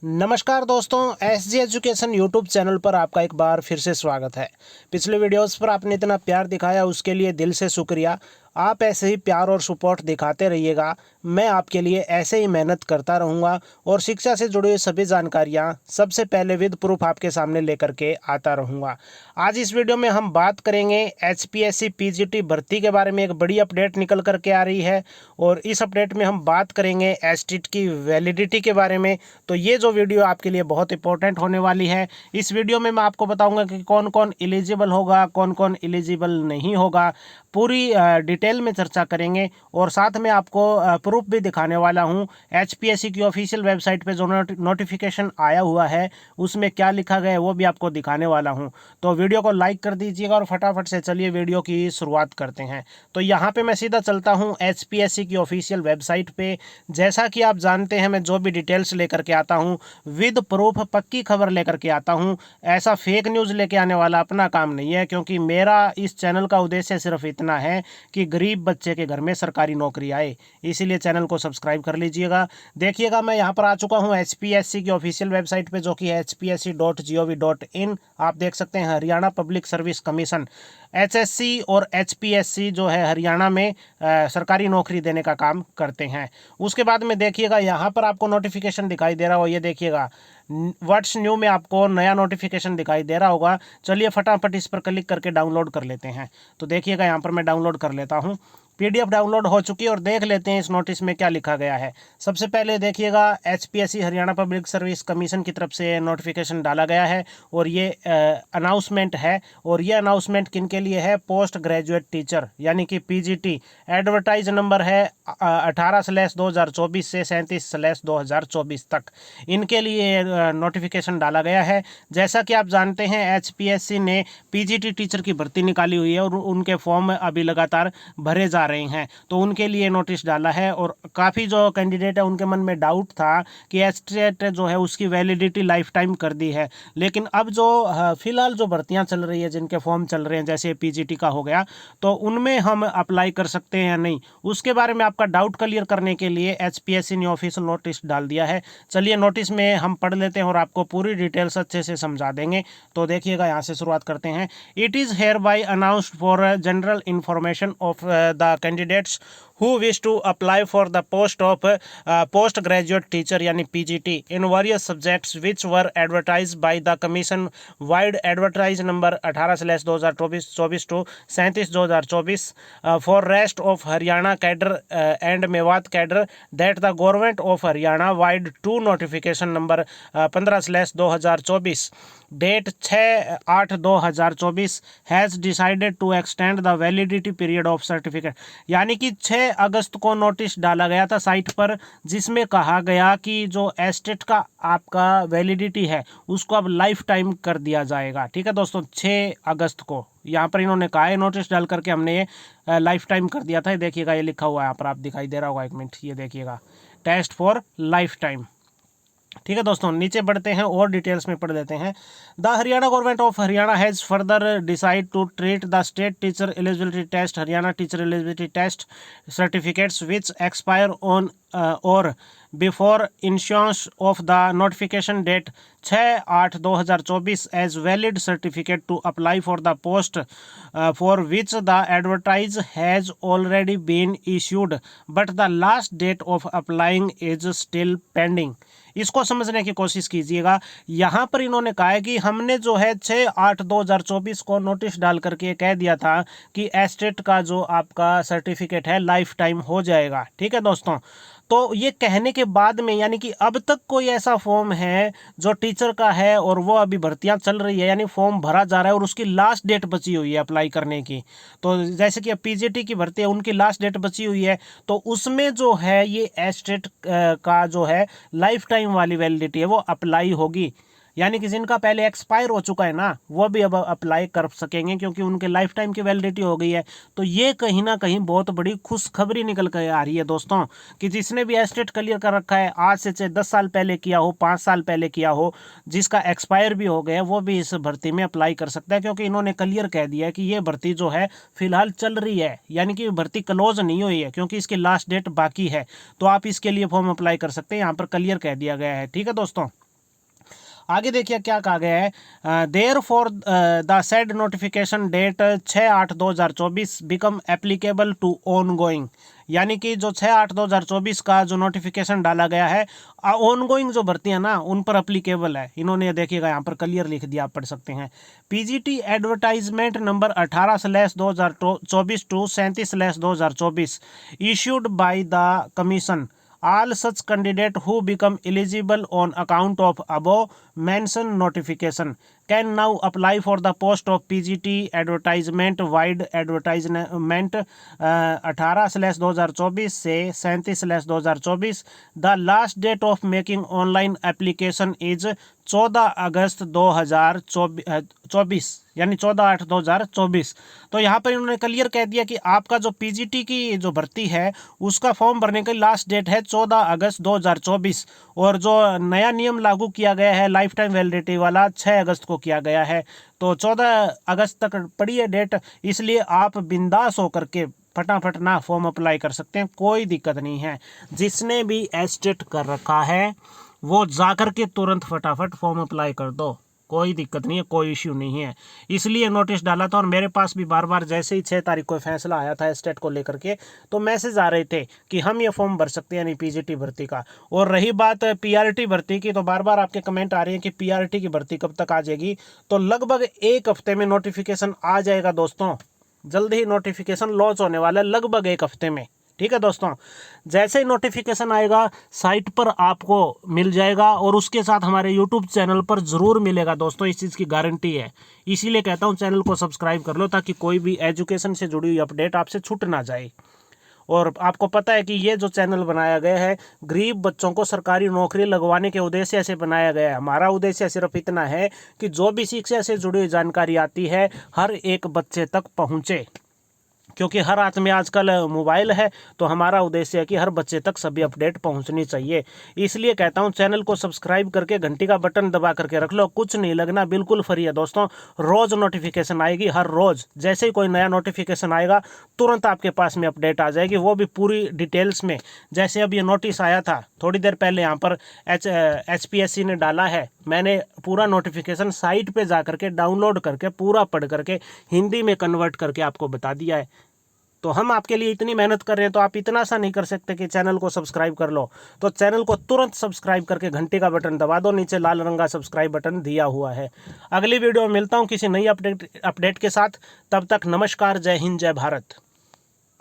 नमस्कार दोस्तों, SG education YouTube channel पर आपका एक बार फिर से स्वागत है। पिछले वीडियोस पर आपने इतना प्यार दिखाया, उसके लिए दिल से शुक्रिया। आप ऐसे ही प्यार और सपोर्ट दिखाते रहिएगा। मैं आपके लिए ऐसे ही मेहनत करता रहूँगा और शिक्षा से जुड़ी हुई सभी जानकारियाँ सबसे पहले विद प्रूफ आपके सामने लेकर के आता रहूँगा। आज इस वीडियो में हम बात करेंगे एचपीएससी पीजीटी भर्ती के बारे में। एक बड़ी अपडेट निकल करके आ रही है और इस अपडेट में हम बात करेंगे एसटीईटी की वैलिडिटी के बारे में। तो ये जो वीडियो आपके लिए बहुत इंपॉर्टेंट होने वाली है। इस वीडियो में मैं आपको बताऊंगा कि कौन कौन एलिजिबल होगा, कौन कौन एलिजिबल नहीं होगा। पूरी डिटेल में चर्चा करेंगे और साथ में आपको प्रूफ भी दिखाने वाला हूं। एचपीएससी की ऑफिशियल वेबसाइट पे जो नोटिफिकेशन आया हुआ है उसमें क्या लिखा गया है वो भी आपको दिखाने वाला हूं। तो वीडियो को लाइक कर दीजिएगा और फटाफट से चलिए वीडियो की शुरुआत करते हैं। तो यहाँ पे मैं सीधा चलता हूँ एचपीएससी की ऑफिशियल वेबसाइट पे। जैसा कि आप जानते हैं, मैं जो भी डिटेल्स लेकर के आता हूँ विद प्रूफ पक्की खबर लेकर के आता हूँ। ऐसा फेक न्यूज़ लेके आने वाला अपना काम नहीं है, क्योंकि मेरा इस चैनल का उद्देश्य सिर्फ इतना है कि गरीब बच्चे के घर में सरकारी नौकरी आए। इसीलिए चैनल को सब्सक्राइब कर लीजिएगा। देखिएगा, मैं यहाँ पर आ चुका हूँ एचपीएससी की ऑफिशियल वेबसाइट पे, जो कि है hpsc.gov.in। आप देख सकते हैं Haryana public service commission, HSC और एचपीएससी जो है हरियाणा में सरकारी नौकरी देने का काम करते हैं। उसके बाद में देखिएगा यहाँ पर आपको नोटिफिकेशन दिखाई दे रहा हो, ये देखिएगा व्हाट्स न्यू में आपको नया नोटिफिकेशन दिखाई दे रहा होगा। चलिए फटाफट इस पर क्लिक करके डाउनलोड कर लेते हैं। तो देखिएगा यहाँ पर मैं डाउनलोड कर लेता हूँ। पीडीएफ डाउनलोड हो चुकी है और देख लेते हैं इस नोटिस में क्या लिखा गया है। सबसे पहले देखिएगा HPSC Haryana public service commission की तरफ से नोटिफिकेशन डाला गया है और ये अनाउंसमेंट है। और ये अनाउंसमेंट किन के लिए है? पोस्ट ग्रेजुएट टीचर यानी कि पीजीटी। एडवर्टाइज नंबर है 18/2024 से 37/2024 तक। इनके लिए नोटिफिकेशन डाला गया है। जैसा कि आप जानते हैं एचपीएससी ने पीजीटी टीचर की भर्ती निकाली हुई है और उनके फॉर्म अभी लगातार भरे जा रहे हैं, तो उनके लिए नोटिस डाला है। और काफ़ी जो कैंडिडेट है उनके मन में डाउट था कि एचटेट जो है उसकी वैलिडिटी लाइफ टाइम कर दी है, लेकिन अब जो फिलहाल जो भर्तियां चल रही है, जिनके फॉर्म चल रहे हैं, जैसे पीजीटी का हो गया, तो उनमें हम अप्लाई कर सकते हैं या नहीं, उसके बारे में आपका डाउट क्लियर करने के लिए एचपीएससी ने ऑफिशियल नोटिस डाल दिया है। चलिए नोटिस में हम पढ़ लेते हैं और आपको पूरी डिटेल्स अच्छे से समझा देंगे। तो देखिएगा, यहाँ से शुरुआत करते हैं। It is hereby announced for general information of the candidates who wish to apply for the post of postgraduate teacher यानी PGT in various subjects which were advertised by the commission wide advertise number 18/2024 to 37/2024 for rest of Haryana cadre and Mewat cadre that the government of Haryana wide 2 notification number 15/2024 date 6/8/2024 has decided to extend the validity period of certificate. यानी कि 6 अगस्त को notice डाला गया था site पर, जिसमें कहा गया कि जो एस्टेट का आपका वैलिडिटी है उसको अब लाइफ टाइम कर दिया जाएगा। ठीक है दोस्तों, 6 अगस्त को यहाँ पर इन्होंने कहा है, नोटिस डाल करके हमने ये लाइफ टाइम कर दिया था। ये देखिएगा, ये लिखा हुआ है यहाँ पर, आप दिखाई दे रहा होगा, 1 मिनट, ये देखिएगा, टेस्ट फॉर लाइफ टाइम। ठीक है दोस्तों, नीचे बढ़ते हैं और डिटेल्स में पढ़ लेते हैं। The Haryana government of Haryana has further decide to treat the state teacher eligibility test Haryana teacher eligibility test certificates which expire on or before insurance of the notification date 6/8/2024 as valid certificate to apply for the post for which the advertise has already been issued but the last date of applying is still pending. इसको समझने की कोशिश कीजिएगा। यहाँ पर इन्होंने कहा है कि हमने जो है 6/8/2024 को नोटिस डाल करके कह दिया था कि एस्टेट का जो आपका सर्टिफिकेट है लाइफ टाइम हो जाएगा। ठीक है दोस्तों, तो ये कहने के बाद में यानी कि अब तक कोई ऐसा फॉर्म है जो टीचर का है और वो अभी भर्तियां चल रही है, यानी फॉर्म भरा जा रहा है और उसकी लास्ट डेट बची हुई है अप्लाई करने की। तो जैसे कि अब पीजीटी की भर्ती है, उनकी लास्ट डेट बची हुई है, तो उसमें जो है ये एस्टेट का जो है लाइफ टाइम वाली वैलिडिटी है वो अप्लाई होगी। यानी कि जिनका पहले एक्सपायर हो चुका है ना, वो भी अब अप्लाई कर सकेंगे, क्योंकि उनके लाइफ टाइम की वैलिडिटी हो गई है। तो ये कहीं ना कहीं बहुत बड़ी खुशखबरी निकल कर आ रही है दोस्तों, कि जिसने भी एस्टेट क्लियर कर रखा है, आज से चाहे 10 साल पहले किया हो, 5 साल पहले किया हो, जिसका एक्सपायर भी हो गया, वो भी इस भर्ती में अप्लाई कर सकता है। क्योंकि इन्होंने क्लियर कह दिया है कि ये भर्ती जो है फिलहाल चल रही है, यानी कि भर्ती क्लोज नहीं हुई है, क्योंकि इसकी लास्ट डेट बाकी है। तो आप इसके लिए फॉर्म अप्लाई कर सकते हैं, यहाँ पर क्लियर कह दिया गया है। ठीक है दोस्तों, आगे देखिए क्या कहा गया है, therefore the said notification date 6/8/2024 become applicable to ongoing, यानी कि जो 6/8/2024 का जो नोटिफिकेशन डाला गया है ऑन गोइंग जो भर्तियां ना उन पर अप्लीकेबल है। इन्होंने देखिएगा यहाँ पर क्लियर लिख दिया, आप पढ़ सकते हैं। PGT advertisement number 18/2024 to 37/2024 issued by the commission. All such candidate who become eligible on account of above mentioned notification can now apply for the post of PGT advertisement wide advertisement 18/2024 से 37/2024। The last date of making online application is 14 अगस्त 2024, यानी 14/8/2024। तो यहाँ पर इन्होंने clear कह दिया कि आपका जो पीजीटी की जो भर्ती है उसका फॉर्म भरने की लास्ट डेट है 14 अगस्त 2024, और जो नया नियम लागू किया गया है लाइफ टाइम वैलिडिटी वाला 6 अगस्त को किया गया है। तो 14 अगस्त तक पड़ी है डेट, इसलिए आप बिंदास होकर के फटाफट ना फॉर्म अप्लाई कर सकते हैं, कोई दिक्कत नहीं है। जिसने भी एस्टेट कर रखा है वो जाकर के तुरंत फटाफट फॉर्म अप्लाई कर दो, कोई दिक्कत नहीं है, कोई इश्यू नहीं है। इसलिए नोटिस डाला था, और मेरे पास भी बार बार जैसे ही 6 तारीख को फैसला आया था स्टेट को लेकर के तो मैसेज आ रहे थे कि हम ये फॉर्म भर सकते हैं, यानी पीजीटी भर्ती का। और रही बात पीआरटी भर्ती की, तो बार बार आपके कमेंट आ रहे हैं कि पीआरटी की भर्ती कब तक आ जाएगी। तो लगभग 1 हफ्ते में नोटिफिकेशन आ जाएगा दोस्तों, जल्द ही नोटिफिकेशन लॉन्च होने वाला है, लगभग 1 हफ्ते में। ठीक है दोस्तों, जैसे ही नोटिफिकेशन आएगा साइट पर आपको मिल जाएगा, और उसके साथ हमारे यूट्यूब चैनल पर ज़रूर मिलेगा दोस्तों, इस चीज़ की गारंटी है। इसीलिए कहता हूँ चैनल को सब्सक्राइब कर लो ताकि कोई भी एजुकेशन से जुड़ी हुई अपडेट आपसे छूट ना जाए। और आपको पता है कि ये जो चैनल बनाया गया है गरीब बच्चों को सरकारी नौकरी लगवाने के उद्देश्य से बनाया गया है। हमारा उद्देश्य सिर्फ इतना है कि जो भी शिक्षा से जुड़ी हुई जानकारी आती है हर एक बच्चे तक पहुँचे, क्योंकि हर हाथ में आजकल मोबाइल है, तो हमारा उद्देश्य है कि हर बच्चे तक सभी अपडेट पहुंचनी चाहिए। इसलिए कहता हूं चैनल को सब्सक्राइब करके घंटी का बटन दबा करके रख लो, कुछ नहीं लगना, बिल्कुल फ्री है दोस्तों। रोज़ नोटिफिकेशन आएगी, हर रोज़ जैसे ही कोई नया नोटिफिकेशन आएगा तुरंत आपके पास में अपडेट आ जाएगी, वो भी पूरी डिटेल्स में। जैसे अब ये नोटिस आया था थोड़ी देर पहले, यहाँ पर HPSC ने डाला है, मैंने पूरा नोटिफिकेशन साइट पे जा करके डाउनलोड करके पूरा पढ़ करके हिंदी में कन्वर्ट करके आपको बता दिया है। तो हम आपके लिए इतनी मेहनत कर रहे हैं, तो आप इतना सा नहीं कर सकते कि चैनल को सब्सक्राइब कर लो। तो चैनल को तुरंत सब्सक्राइब करके घंटी का बटन दबा दो, नीचे लाल रंग का सब्सक्राइब बटन दिया हुआ है। अगली वीडियो में मिलता हूं किसी नई अपडेट के साथ, तब तक नमस्कार, जय हिंद, जय भारत।